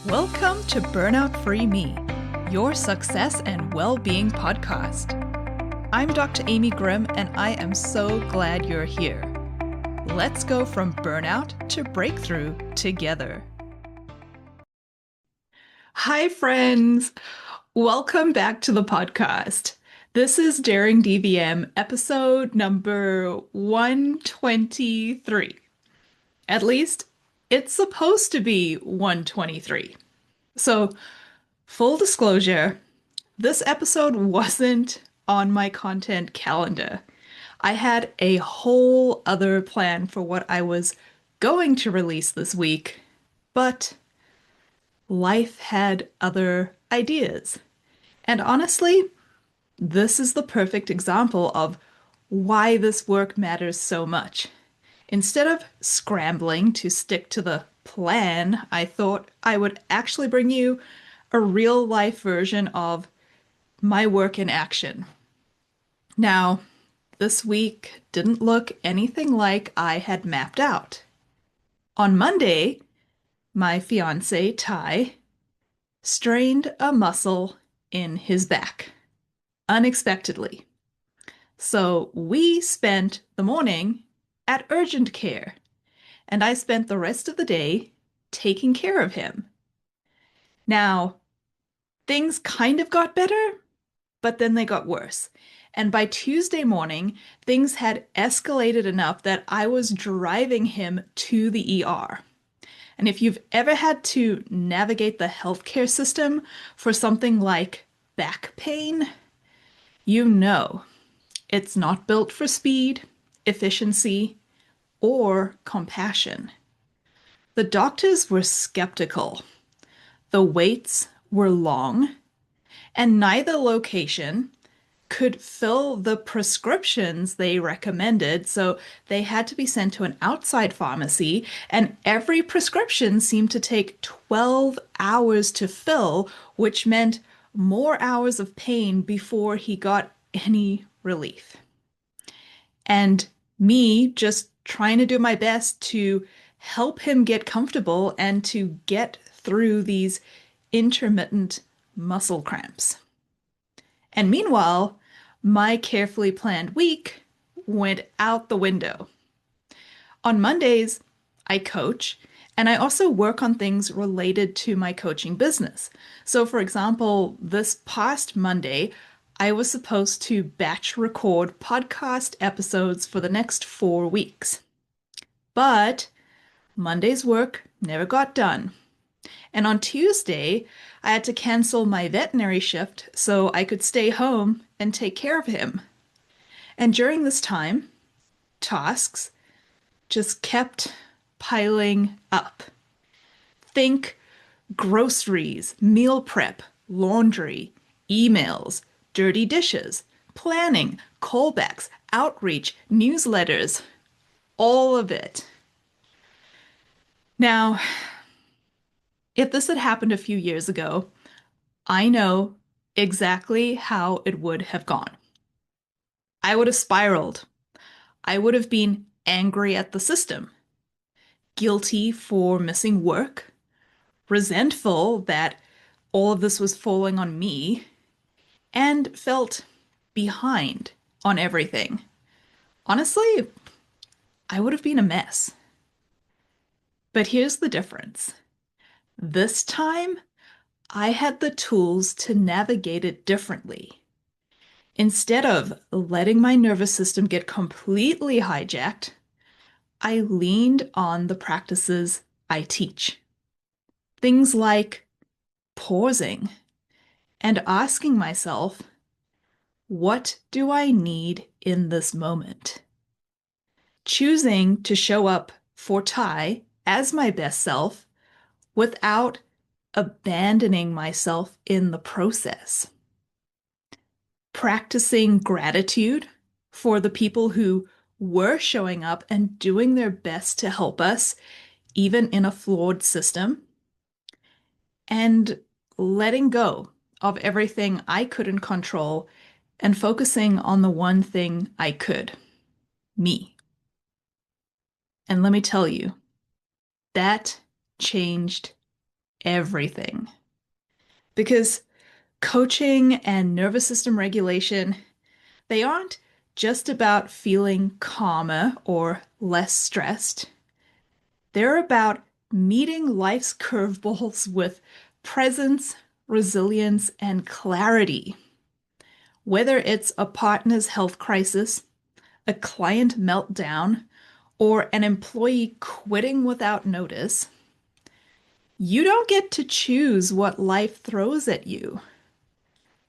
Welcome to Burnout-Free Me, your success and well-being podcast. I'm Dr. Amy Grimm, and I am so glad you're here. Let's go from burnout to breakthrough together. Hi, friends. Welcome back to the podcast. This is Daring DVM, episode number 123. At least it's supposed to be 123. So, full disclosure, this episode wasn't on my content calendar. I had a whole other plan for what I was going to release this week, but life had other ideas. And honestly, this is the perfect example of why this work matters so much. Instead of scrambling to stick to the plan, I thought I would actually bring you a real life version of my work in action. Now, this week didn't look anything like I had mapped out. On Monday, my fiancé, Ty, strained a muscle in his back unexpectedly. So we spent the morning at urgent care, and I spent the rest of the day taking care of him. Now, things kind of got better, but then they got worse. And by Tuesday morning, things had escalated enough that I was driving him to the ER. And if you've ever had to navigate the healthcare system for something like back pain, you know it's not built for speed, efficiency, or compassion. The doctors were skeptical. The waits were long, and neither location could fill the prescriptions they recommended, so they had to be sent to an outside pharmacy, and every prescription seemed to take 12 hours to fill, which meant more hours of pain before he got any relief. And me just trying to do my best to help him get comfortable and to get through these intermittent muscle cramps. And meanwhile, my carefully planned week went out the window. On Mondays, I coach, and I also work on things related to my coaching business. So, for example, this past Monday, I was supposed to batch record podcast episodes for the next 4 weeks. But Monday's work never got done. And on Tuesday, I had to cancel my veterinary shift so I could stay home and take care of him. And during this time, tasks just kept piling up. Think groceries, meal prep, laundry, emails, dirty dishes, planning, callbacks, outreach, newsletters, all of it. Now, if this had happened a few years ago, I know exactly how it would have gone. I would have spiraled. I would have been angry at the system, guilty for missing work, resentful that all of this was falling on me, and felt behind on everything. Honestly, I would have been a mess. But here's the difference. This time, I had the tools to navigate it differently. Instead of letting my nervous system get completely hijacked, I leaned on the practices I teach. Things like pausing and asking myself, what do I need in this moment? Choosing to show up for Ty as my best self without abandoning myself in the process. Practicing gratitude for the people who were showing up and doing their best to help us, even in a flawed system. And letting go of everything I couldn't control and focusing on the one thing I could, me. And let me tell you, that changed everything. Because coaching and nervous system regulation, they aren't just about feeling calmer or less stressed. They're about meeting life's curveballs with presence, resilience, and clarity. Whether it's a partner's health crisis, a client meltdown, or an employee quitting without notice, you don't get to choose what life throws at you,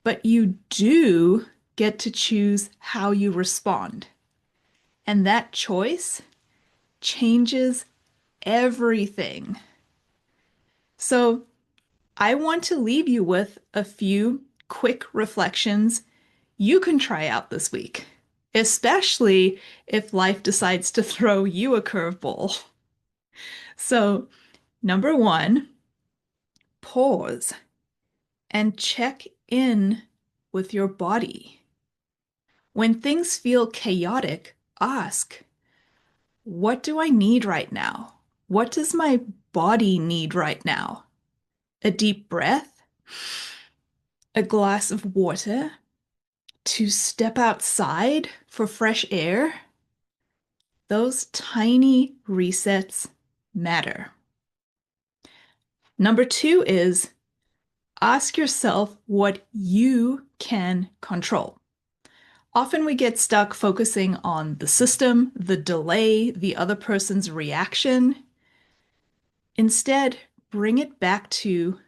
but you do get to choose how you respond. And that choice changes everything. So, I want to leave you with a few quick reflections you can try out this week, especially if life decides to throw you a curveball. So, number one, pause and check in with your body. When things feel chaotic, ask, what do I need right now? What does my body need right now? A deep breath, a glass of water, to step outside for fresh air. Those tiny resets matter. Number two is ask yourself what you can control. Often we get stuck focusing on the system, the delay, the other person's reaction. Instead, bring it back to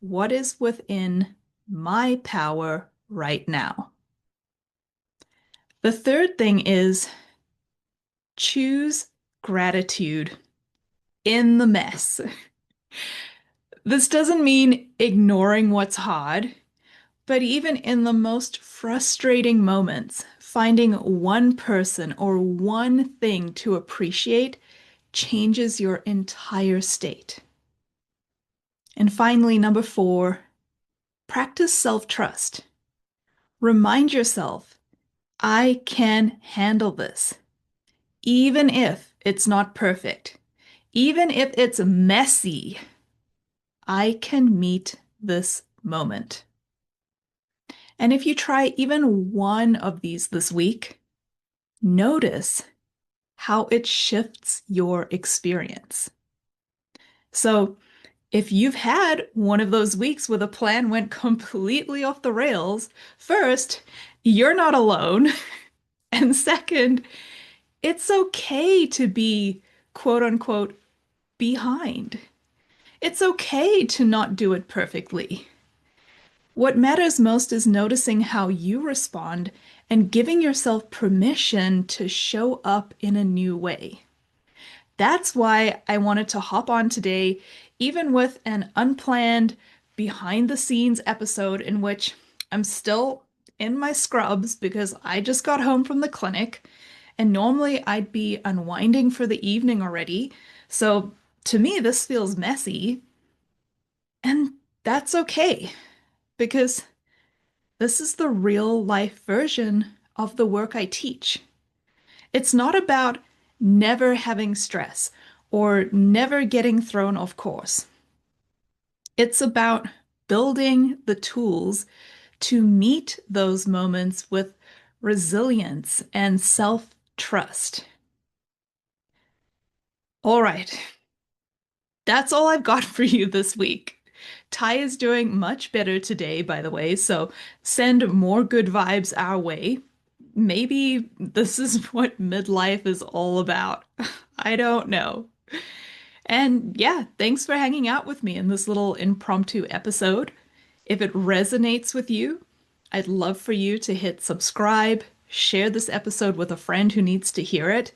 what is within my power right now. The third thing is choose gratitude in the mess. This doesn't mean ignoring what's hard, but even in the most frustrating moments, finding one person or one thing to appreciate changes your entire state. And finally, number four, practice self-trust. Remind yourself, I can handle this, even if it's not perfect, even if it's messy. I can meet this moment. And if you try even one of these this week, notice how it shifts your experience. So, if you've had one of those weeks where the plan went completely off the rails, first, you're not alone. And second, it's okay to be quote unquote behind. It's okay to not do it perfectly. What matters most is noticing how you respond and giving yourself permission to show up in a new way. That's why I wanted to hop on today, even with an unplanned behind the scenes episode in which I'm still in my scrubs because I just got home from the clinic and normally I'd be unwinding for the evening already. So to me, this feels messy, and that's okay because this is the real life version of the work I teach. It's not about never having stress or never getting thrown off course. It's about building the tools to meet those moments with resilience and self-trust. All right, that's all I've got for you this week. Ty is doing much better today, by the way, so send more good vibes our way. Maybe this is what midlife is all about. I don't know. And yeah, thanks for hanging out with me in this little impromptu episode. If it resonates with you, I'd love for you to hit subscribe, share this episode with a friend who needs to hear it,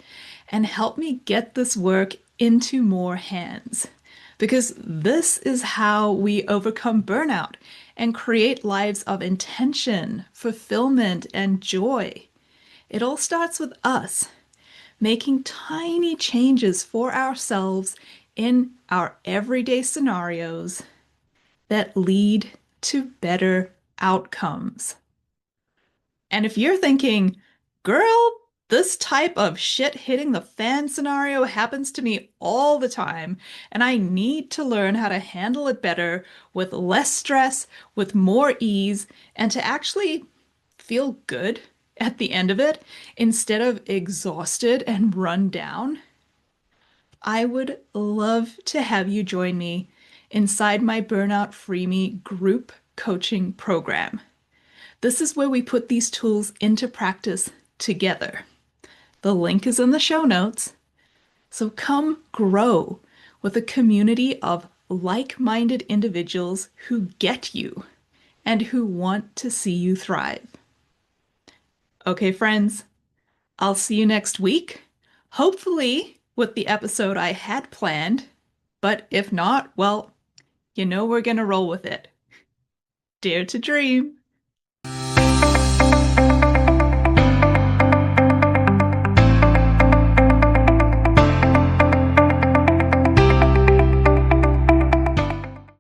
and help me get this work into more hands. Because this is how we overcome burnout and create lives of intention, fulfillment, and joy. It all starts with us making tiny changes for ourselves in our everyday scenarios that lead to better outcomes. And if you're thinking, girl, This type of shit hitting the fan scenario happens to me all the time, and I need to learn how to handle it better with less stress, with more ease, and to actually feel good at the end of it instead of exhausted and run down. I would love to have you join me inside my Burnout-Free Me group coaching program. This is where we put these tools into practice together. The link is in the show notes. So come grow with a community of like-minded individuals who get you and who want to see you thrive. Okay, friends, I'll see you next week, hopefully with the episode I had planned, but if not, well, you know we're gonna roll with it. Dare to dream.